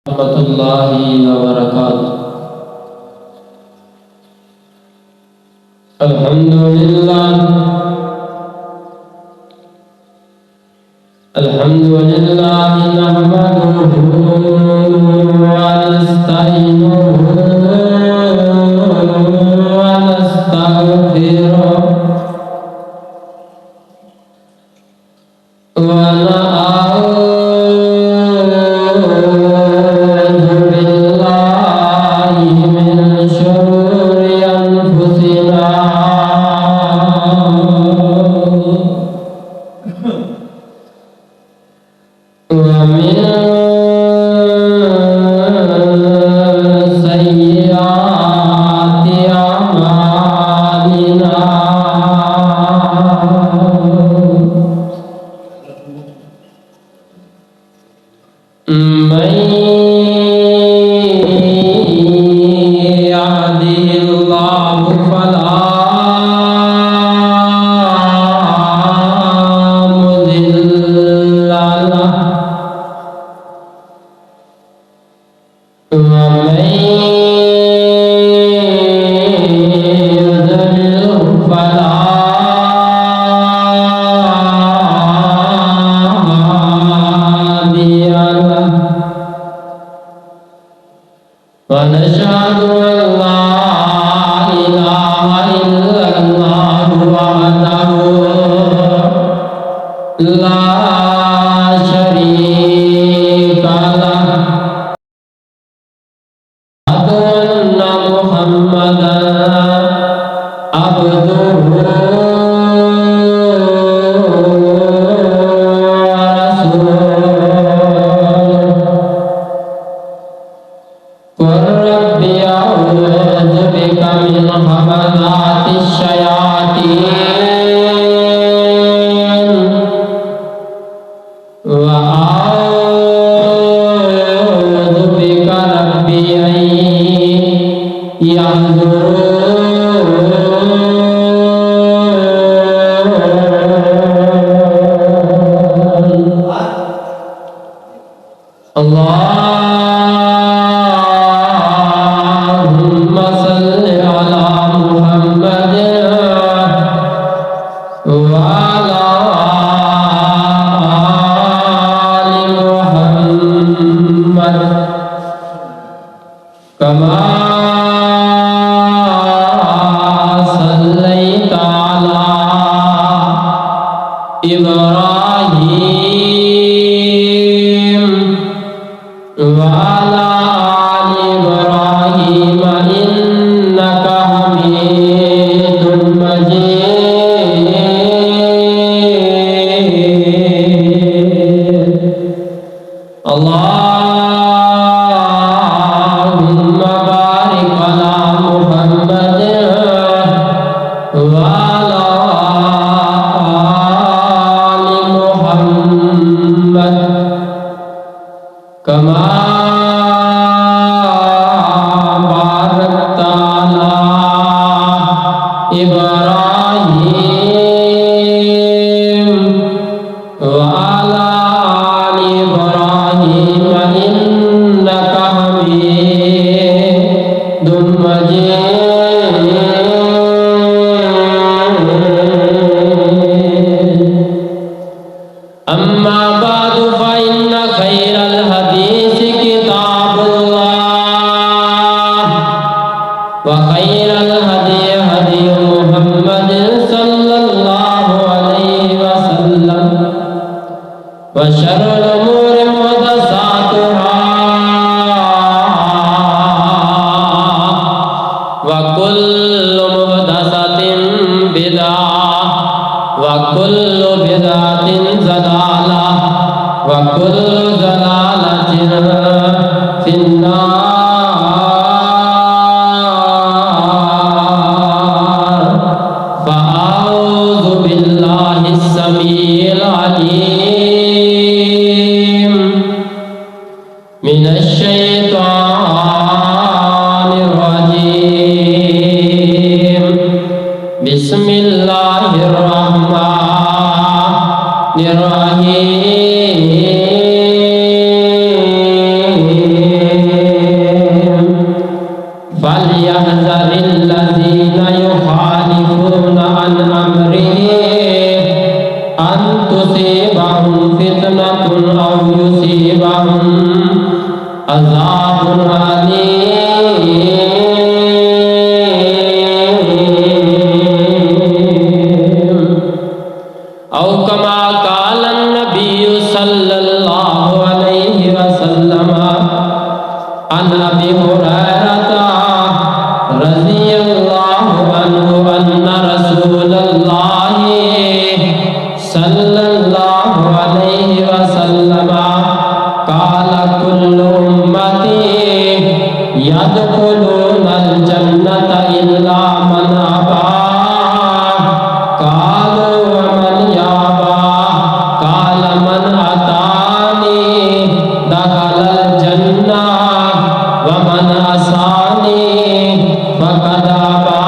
warahmatullahi wabarakatuh. Alhamdulillah nahmaduhu wa nasta'inuhu wa nastaghfiruh wa na'udzu billahi min syururi anfusina wa min sayyiati a'malina. Man yahdihillahu fala mudilla lahu wa man yudlil fala hadiya lahu. Wa nashhadu an la ilaha illallah wahdahu la syarika lahu wa anna Muhammadan abduhu wa rasuluh. Qur rabbi a'udzu bika min hamazatis syayatin wa a'udzu bika rabbi an yahdurun. Allahumma salli ala Muhammadin wa ala ali Muhammad kama sallaita ala Ibrahim wa ala ali Ibrahim innaka Hamidum Majid. Allahumma barik ala Muhammadin wa ala ali Muhammad kama barakta ala Ibrahim wa ala ali Ibrahim innaka Hamidum Majid. Amma ba'du fa inna khairal hadisi kitabullah wa khairal hadi hadi Muhammadin sallallahu alaihi wasallam wa syarrul umuri muhdatsatuha wa kullu muhdatsatin bid'ah wa kullu bid'atin zalalah wa kullu zalalatin finnar. Fa'audzu billahi as-sami'il 'alim minasy syaithanir rajim. Bismillahirrahmanirrahim. عذاب علیم او کما قال النبی صلی اللہ علیہ وسلم عن ابی ہریرہ رضی اللہ عنہ ان رسول اللہ صلی اللہ علیہ وسلم قال كل امتی يدخلون الجنة الا من ابى قالوا ومن يابى قال من اتاني دخل الجنة ومن عصاني فقد ابى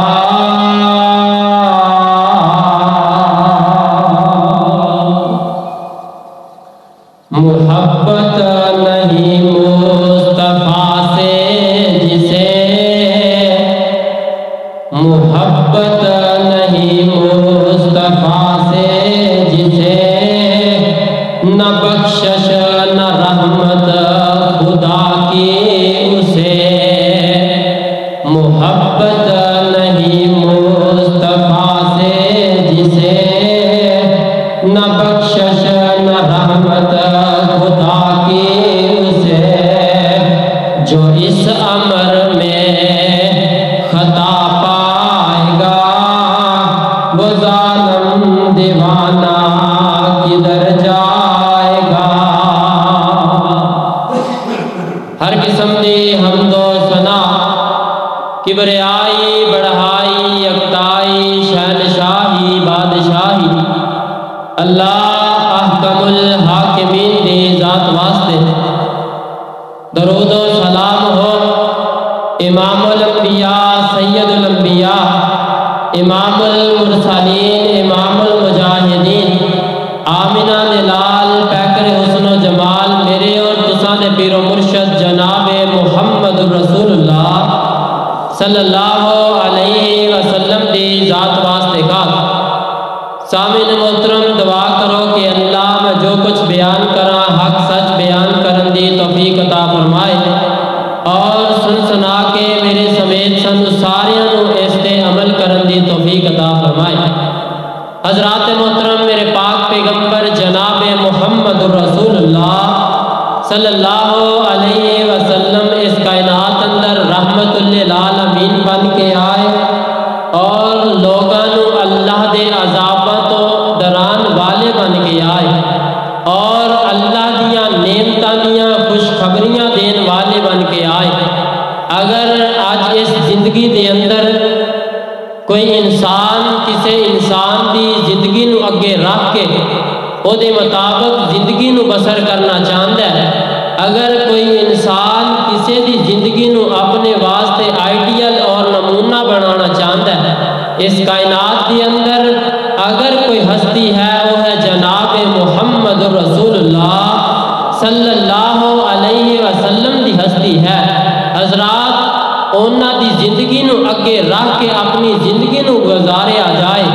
محبت نہیں مصطفیٰ سے جسے محبت نہیں مصطفیٰ سے جسے نہ بخشش نہ رحمت خدا کی اسے محبت نہیں مصطفیٰ سے جسے نہ بخشش نہ رحمت خدا کی اسے جو اس امر میں خطا پائے گا وہ ظالم دیوانہ کدھر جائے گا۔ ہر قسم دی حمد و ثنا کبریائی بڑھائی یکتائی شہنشاہی بادشاہی اللہ احکم الحاکمین دی ذات واسطے درود و سلام ہو امام الانبیاء سید الانبیاء امام المرسلین امام المجاہدین آمنہ نلال پیکر حسن و جمال میرے اور تساں دے پیر و مرشد جناب محمد رسول اللہ صلی اللہ علیہ وسلم دی ذات واسطے کا سامعین محترم دعا کرو کہ اللہ میں جو کچھ بیان کراں حق سچ بیان کرن دی توفیق عطا فرمائے اور سن سنا کے میرے سمیت سن ساریاں نو اس تے عمل کرن دی توفیق عطا فرمائے۔ حضرات محترم میرے پاک پیغمبر جناب محمد رسول اللہ صلی اللہ علیہ وسلم اس کائنات اندر رحمت للعالمین بن کے آئے اور لوگاں نو اللہ دے عذاباں تو ڈران والے بن کے آئے اور اللہ دیاں نعمتاں دیاں خوشخبریاں دین والے بن کے آئے۔ اگر آج اس زندگی دے اندر کوئی انسان کسی انسان دی زندگی نو اگے رکھ کے او دے مطابق زندگی نو بسر کرنا چاہتا ہے، اگر کوئی انسان کسی دی زندگی نو اپنے واسطے آئیڈیل اور نمونہ بنانا چاہتا ہے اس کائنات کے اندر اگر کوئی ہستی ہے وہ ہے جناب محمد رسول اللہ صلی اللہ علیہ وسلم دی ہستی ہے۔ حضرات اونا دی زندگی نو اگے رکھ کے اپنی زندگی نو گزاریا جائے،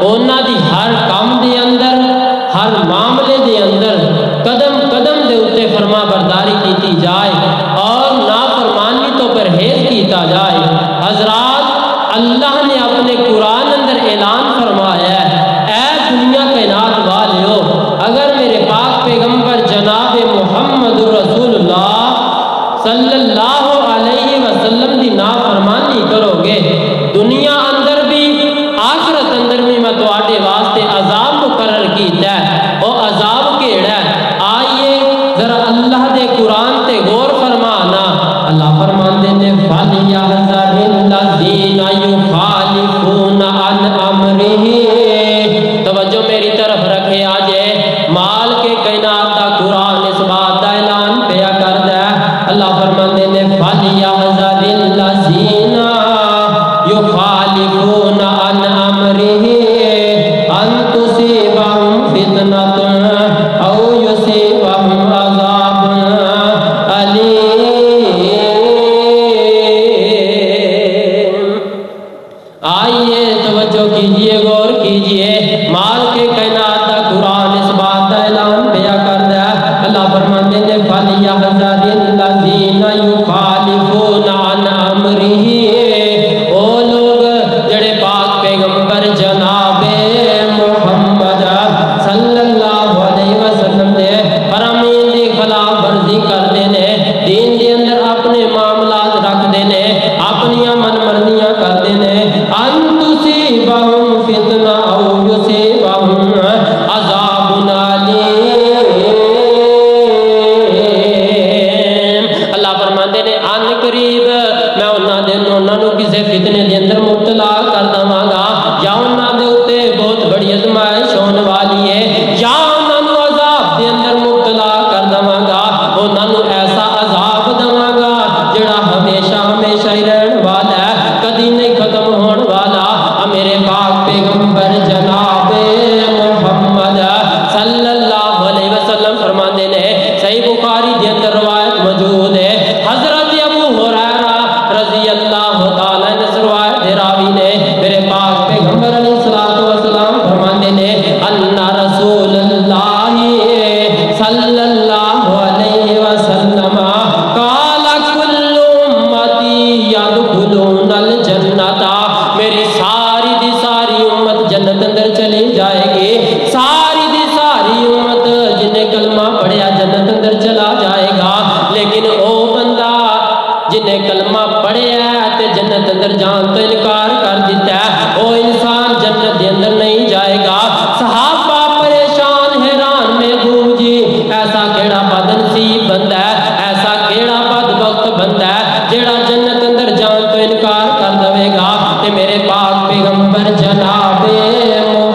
اونا دی ہر کام دے اندر ہر معاملے دے اندر قدم قدم دے اتے فرما برداری کیتی جائے اور نافرمانی تو پرہیز کیتا جائے۔ حضرات اللہ نے اپنے قرآن اندر اعلان فرمایا ہے، اے دنیا کائنات والیو اگر میرے پاک پیغمبر جناب محمد رسول اللہ صلی اللہ علیہ وسلم دی نافرمانی کرو گے دنیا اندر بھی آخرت اندر بھی میں تواڈے واسطے عذاب مقرر کیتا ہے۔ او عذاب کیڑا ہے؟ آئیے ذرا اللہ دے قرآن تے غور فرمانا۔ اللہ فرماندے نے فَلْيَحْذَرِ الَّذِينَ يُخَالِفُونَ عَنْ أَمْرِهِ، توجہ میری طرف رکھے آجے مال کے کائنات دا قرآن اس بات دا اعلان پیا کردا ہے۔ اللہ فرماندے نے فَلْيَحْذَرِ الَّذِينَ يُخَالِفُونَ عَنْ أَمْرِهِ أَن تُصِيبَهُمْ فِتْنَةٌ أَوْ يُصِيبَهُمْ عَذَابٌ أَلِيمٌ۔ آئیے توجہ کیجئے غور کیجئے مال کے کائنات دا قرآن اس بات دا اعلان پیا کردا ہے۔ اللہ فرماندے نے فَلْيَحْذَرِ الَّذِينَ اللہ فرماندے نے ان قریب میں انہاں نوں کسے فتنے دے اندر مبتلا کر دواں گا، یا انہاں دے اوتے بہت بڑی آزمائش ہون والی ہے، یا انہاں نوں عذاب دے اندر مبتلا کر دواں گا، انہاں نوں ایسا عذاب دواں گا جڑا ہمیشہ ہمیشہ ہی رہن والا ہے، کدی نہیں ختم ہون والا۔ میرے پاک پیغمبر جناب محمد صلی اللہ علیہ وسلم فرماندے نے، صحیح بخاری دے اندر روایت موجود ہے، حضرت ابو ہریرہ رضی اللہ تعالی عنہ سے روایت راوی نے، میرے پاک پیغمبر علیہ الصلوۃ والسلام فرماندے نے، ان رسول اللہ صلی اللہ علیہ وسلم قال کل امتی یدخلون الجنۃ، میری ساری دی ساری امت جنت اندر چلی جائے گی، ساری دی ساری امت جنہیں کلمہ پڑھیا جنت اندر چلا جائے گا، لیکن او بندہ جنہیں کلمہ پڑھیا ہے تے جنت اندر جان تو انکار کر دیتا ہے، او انسان جنت دے اندر نہیں جائے گا۔ صحابہ پریشان حیران محبوب جی ایسا کیڑا بد نصیب بندہ ہے، ایسا کیڑا بدبخت بندہ ہے جیڑا جنت اندر جان تو انکار کر دے گا۔ تے میرے پاک پیغمبر جناب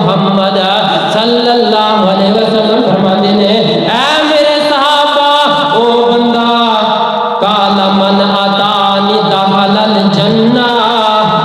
محمد صلی اللہ علیہ وسلم فرماتے ہیں، اے میرے صحابہ او بندہ قال من اتانی دخل الجنہ،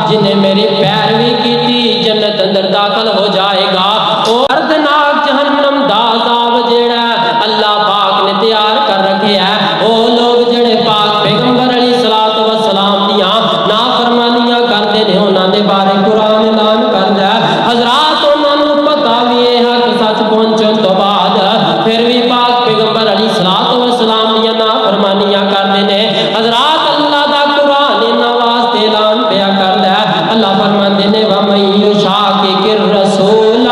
جنہیں میری پیروی کی تھی جنت اندر داخل ہو جائے گا۔ او دردناک جہنم دا عذاب جیڑا اللہ پاک نے تیار کر رکھے ہے، او لوگ جڑے پاک پیغمبر علیہ الصلوۃ والسلام دیاں نافرمانیاں کردے نے، انہاں دے بارے قرآن اعلان کردا ہے، حضرات انہاں نوں پتہ وی ہے حق سچ پہنچن تو بعد پھر بھی پاک پیغمبر علیہ الصلوۃ والسلام دیاں نافرمانیاں کردے نے۔ حضرات اللہ دا قرآن انہاں واسطے اعلان پیا کردا ہے، اللہ فرماندے نے وَمَن يُشَاقِقِ الرَّسُولَ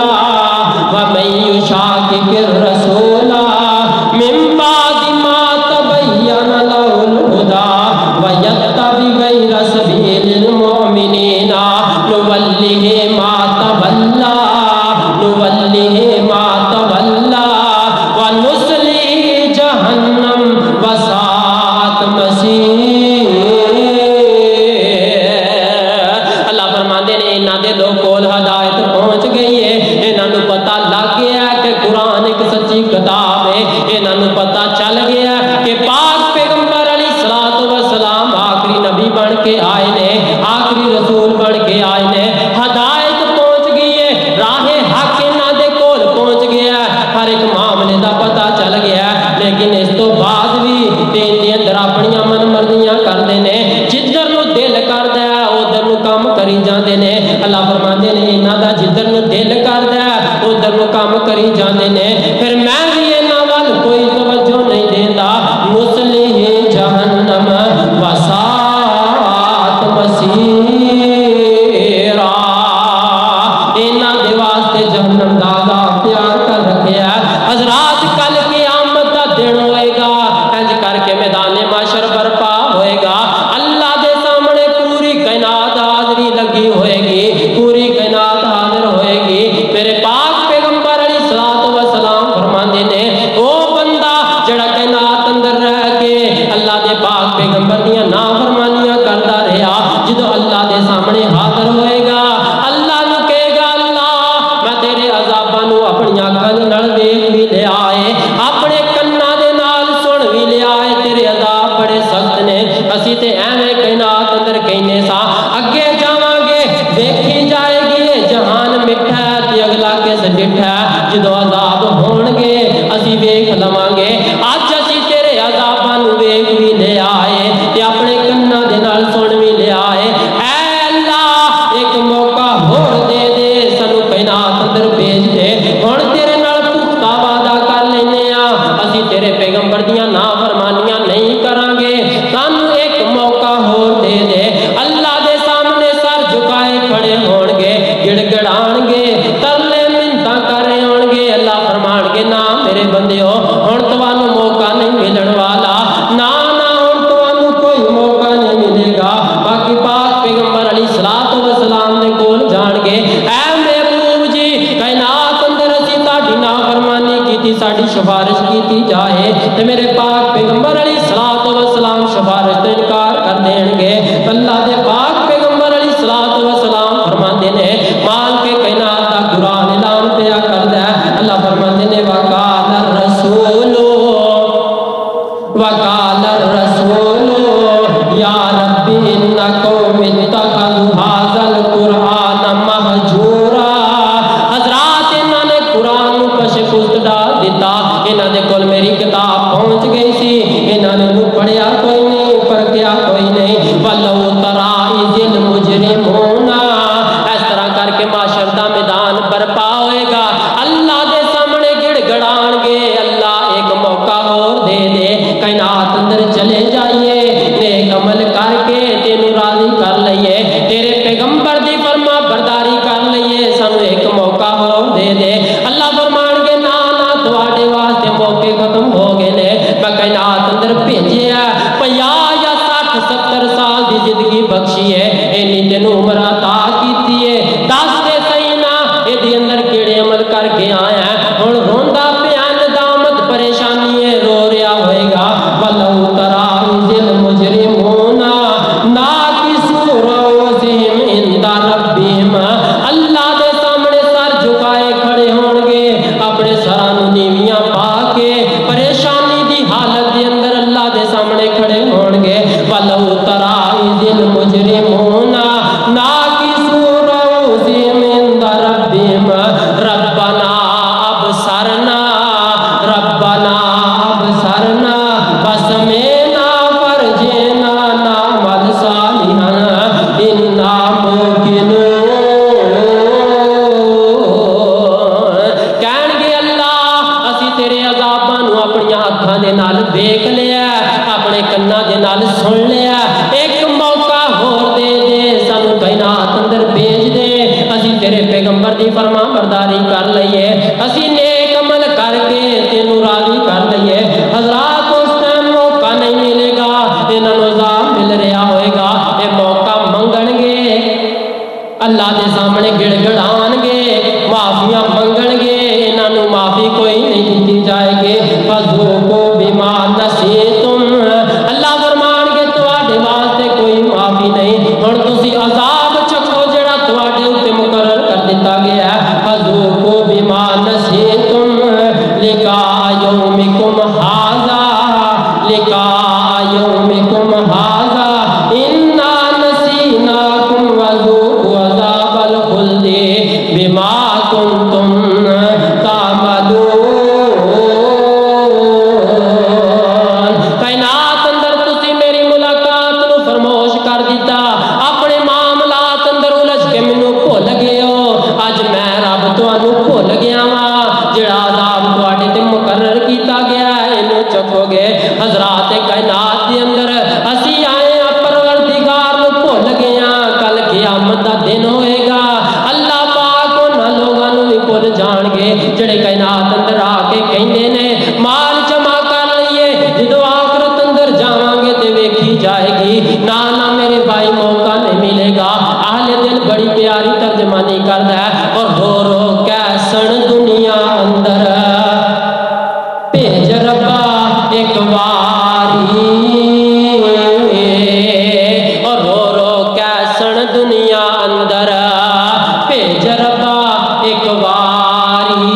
وَمَن يُشَاقِقِ الرَّسُولَ مِن بَعْدِ مَا تَبَيَّنَ لَهُ الْهُدَى وَيَتَّبِعْ غَيْرَ سَبِيلِ الْمُؤْمِنِينَ نُوَلِّهِ مَا تَوَلَّى وَنُصْلِهِ جَهَنَّمَ وَسَاءَتْ مَصِيرًا۔ اللہ فرماندے نے انہاں دے لوگ کول ہدایت پہنچ گئی ہے، انہاں نوں پتہ لگ گیا ہے کہ قرآن ایک سچی کتاب ہے، انہاں نوں پتہ چل گیا ہے کہ پاک پیغمبر علیہ الصلوۃ والسلام آخری نبی بن کے آئے نے، آخری رسول بن کے آئے نے، ہدایت پہنچ گئی ہے، راہ حق انہاں دے کول پہنچ گیا ہے، ہر ایک معاملے دا پتہ چل گیا ہے، لیکن اس تو بعد بھی دین دے اندر اپنیاں من مرضیاں کردے نے، جدھر نو دل کردا ہے ادھر نو کام کری جاندے نے۔ اللہ فرماندے نے انہاں دا جدھر نو دل کردا ہے ادھر نو کام کری جاندے نے، پھر میں بھی انہاں ول کوئی توجہ نہیں دیندا، نُصْلِهِ جَهَنَّمَ وَسَاءَتْ مَصِيرًا، انہاں دے واسطے جہنم دا عذاب تیار کر رکھیا ہے۔ حضرات کل قیامت دا دن ہوئے گا، انج کر کے میدان محشر برپا ہوئے گا، اللہ دے سامنے پوری کائنات حاضری لگی ہوئے گی، پوری کائنات حاضر ہوئے گی۔ میرے پاک پیغمبر علیہ الصلوۃ والسلام فرماندے نے، او بندہ جڑا کائنات اندر رہ کے اللہ دے پاک پیغمبر دیاں نافرمانیاں کردا رہیا، جدوں اللہ دے سامنے حاضر ہوئے گا، اللہ نو کہے گا اللہ میں تیرے عذاباں نو اپنی اکھاں نال دیکھ بھی لیا ہے، اپنے کناں دے نال سن بھی لیا ہے، تیرے عذاب بڑے سخت نے، اسی تے ایویں کائنات اندر کہنے سا اگے جاواں گے، دیکھی جائے گی جہان مٹھا ہے تے اگلا کس ڈٹھا ہے، جدوں عذاب ہون گے اسی ویکھ لواں گے، اج اسی تیرے عذاباں نو ویکھ بھی لیا ہے تے اپنے کناں دے نال سن بھی لیا ہے، اے اللہ ایک موقع ہور دے دے، سانو کائنات اندر بھیج دے، ہن تیرے نال پختہ وعدہ کر لینے آ، اسی تیرے پیغمبر دیاں نافرمانیاں نہیں کران گے، سانو ایک موقع ہور دے دے۔ اللہ دے سامنے سر جھکائے کھڑے ہون گے، گڑ گڑان گے، ترلے منتاں کر رہے ہون گے، اللہ فرمان گے نا میرے بندیو ہن تانوں موقع نہیں ملن والا، نا نا ہن تانوں کوئی موقع نہیں ملے گا، باقی لین گے. اللہ دے پاک پیغمبر علیہ الصلوۃ والسلام فرماندے نے مال کے کائنات دا قرآن اعلان پیا کردا ہے. اللہ فرماندے نے وقال الرسول یا رب ان قوم اتخذوا ھذا القرآن مہجورا. حضرات انہاں نے قرآن نو پشپست ڈال دیتا. انہاں دے کول میری کتاب پہنچ گئی سی, انہاں نے پڑھیا کوئی نہیں, پرکھیا کوئی نہیں. ولو تری اذ المجرمون, اس طرح کر کے معاشر دا میدان برپا ہوئے گا. اللہ دے سامنے گڑ گڑان گے. اللہ ایک موقع اور دے دے, کائنات اندر چلے جائیے, نیک عمل کر کے تینوں راضی کر لئیے, تیرے پیغمبر دی فرما برداری کر لئیے, سانو ایک موقع اور دے دے. اللہ فرمان گے نا نا تواڈے واسطے موقع ختم ہو گئے نے. میں کائنات اندر بھیجیا 50 یا 60 70 سال دی زندگی بخشی ہے, اینی تینوں عمر عطا کیتی ہے. دس دے صحیح نا ایدی اندر کیڑے عمل کر کے آیا ہے. ہن روندا پیا ندامت پریشانی ہے, رو رہا ہوئے گا. ولو تری اذ المجرمون ناکسوا رؤوسہم عند ربہم, اللہ دے سامنے سر جھکائے کھڑے ہون گے, اپنے سراں نوں نیویاں پا کے پریشانی دی حالت دے اندر اللہ دے سامنے کھڑے ہون گے. ولو تری اذ المجرمون ناکسوا رؤوسہم عند ربہم ربنا ابصرنا وسمعنا فرجعنا نعمل صالحا انا موقنون. کہن گے اللہ اسی تیرے عذاباں نوں اپنی اکھاں دے نال دیکھ لیا, اپنے کنا دے نال سن لیا. ایک موقع ہور دے دے, سانو کائنات اندر بھیج دے, اسی تیرے پیغمبر دی فرما برداری کر لئیے, اسی نیک عمل کر کے تینوں راضی کر لئیے. حضرات اس ٹائم موقع نہیں ملے گا, انہاں نوں عذاب مل رہا ہوئے گا. یہ موقع منگن گے, اللہ دے سامنے گڑ گڑان گے, معافیاں منگن گے, انہاں نوں معافی کوئی نہیں دتی جائے گی. فذوقوا بما نسیتم, اللہ فرمان گے تواڈے واسطے کوئی معافی نہیں, ہن تسی عذاب چکھو جڑا تواڈے اوتے مقرر کر دتا گیا ہے. فذوقوا بما نسیتم لقاء یومکم ھذا انا نسیناکم وذوقوا عذاب الخلد بما کنتم تعملون. کائنات اندر تسی میری ملاقات نو فرموش کر دیتا, اپنے معاملات اندر الجھ کے مینوں بھول گئے ہو. اج میں رب تانوں بھول گیا وا, جڑا عذاب تواڈے تے مقرر کیتا گیا ہے اینوں چکھو گے. حضرات کائنات دے اندر اسی آئے ہاں, پروردگار نوں بھول گئے ہاں. کل قیامت دا دن ہوئے گا, اللہ پاک انہاں لوگاں نوں بھی بھول جان گے جڑے کائنات اندر آ کے کہندے نے مال جمع کر لئیے, جدوں آخرت اندر جاواں گے تے ویکھی جائے گی. نا نا میرے بھائی موقع نہیں ملے گا. اہل دل بڑی پیاری ترجمانی کردا ہے, اور رو رو کیسن دنیا اندر بھیج ربا ایک واری, اور رو رو کیسن دنیا اندر بھیج ربا ایک واری.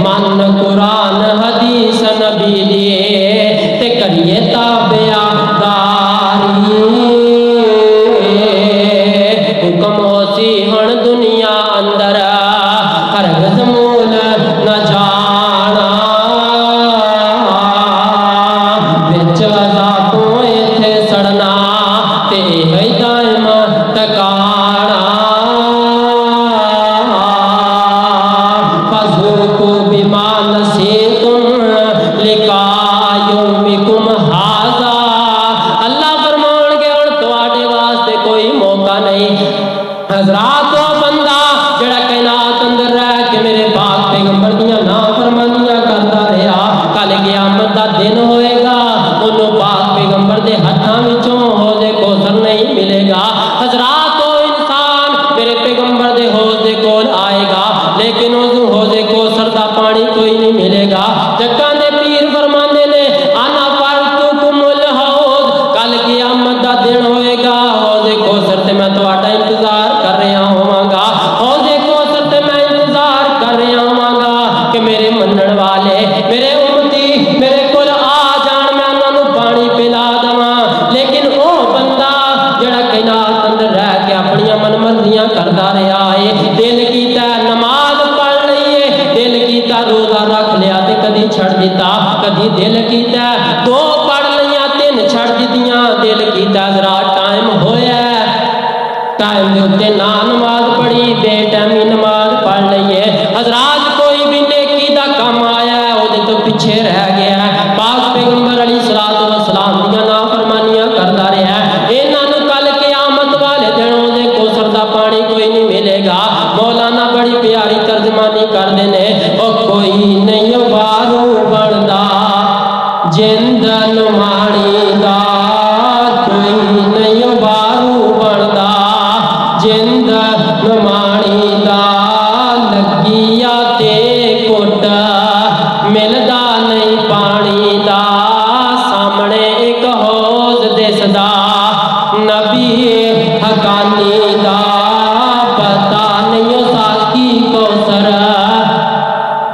من قرآن حدیث نبی دیے تے کریے تابعہ داری. حکم ہو سی ہن دنیا اندر ہرگز مول نہ جانا, وچ عذابوں ایتھے سڑنا تے ہے دائم ٹکانا. فذوقوا بما نسیتم لقاء یومکم ھذا, اللہ فرمان گے ہن تواڈے واسطے کوئی موقع نہیں. حضرات وہ بندہ جڑا کائنات اندر رہ کے میرے پاک پیغمبر دیاں نافرمانیاں کرتا رہا, کل قیامت دا دن ہوئے گا, انہوں پاک پیغمبر دے ہتھاں وچوں حوض کوثر نہیں ملے گا. حضرات وہ انسان میرے پیغمبر دے حوض دے کول آئے گا, لیکن اس حوض کوثر دا پانی کوئی نہیں ملے گا. جگاں دے پیر فرماندے نے انا پر ਮਾਣੀ ਦਾ ਕੋਈ ਨਹੀਂ ਬਾਰੂ ਬਣਦਾ ਜਿੰਦ ਮਾਣੀ ਦਾ ਲੱਗੀਆ ਤੇ ਕੁੱਟ ਮਿਲਦਾ ਨਹੀਂ ਪਾਣੀ ਦਾ ਸਾਹਮਣੇ ਇੱਕ ਹੌਜ਼ ਦਿਸਦਾ ਨਬੀ ਹਕਾਨੀ ਦਾ ਪਤਾ ਨਹੀਂ ਸਾਕੀ ਕੌਸਰ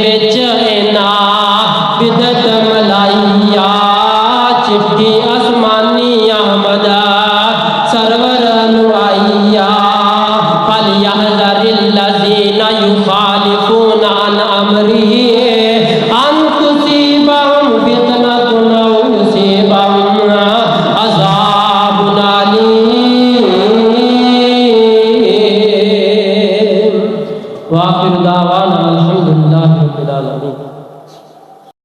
وچ اینا بدت ملائیا چٹھی آسمانی احمد سرور نوائیا فلیحذر الذین یخالفون عن امرہ ان تصیبہم فتنۃ او یصیبہم عذاب علیم وآخر دعوانا الحمدللہ رب العالمین.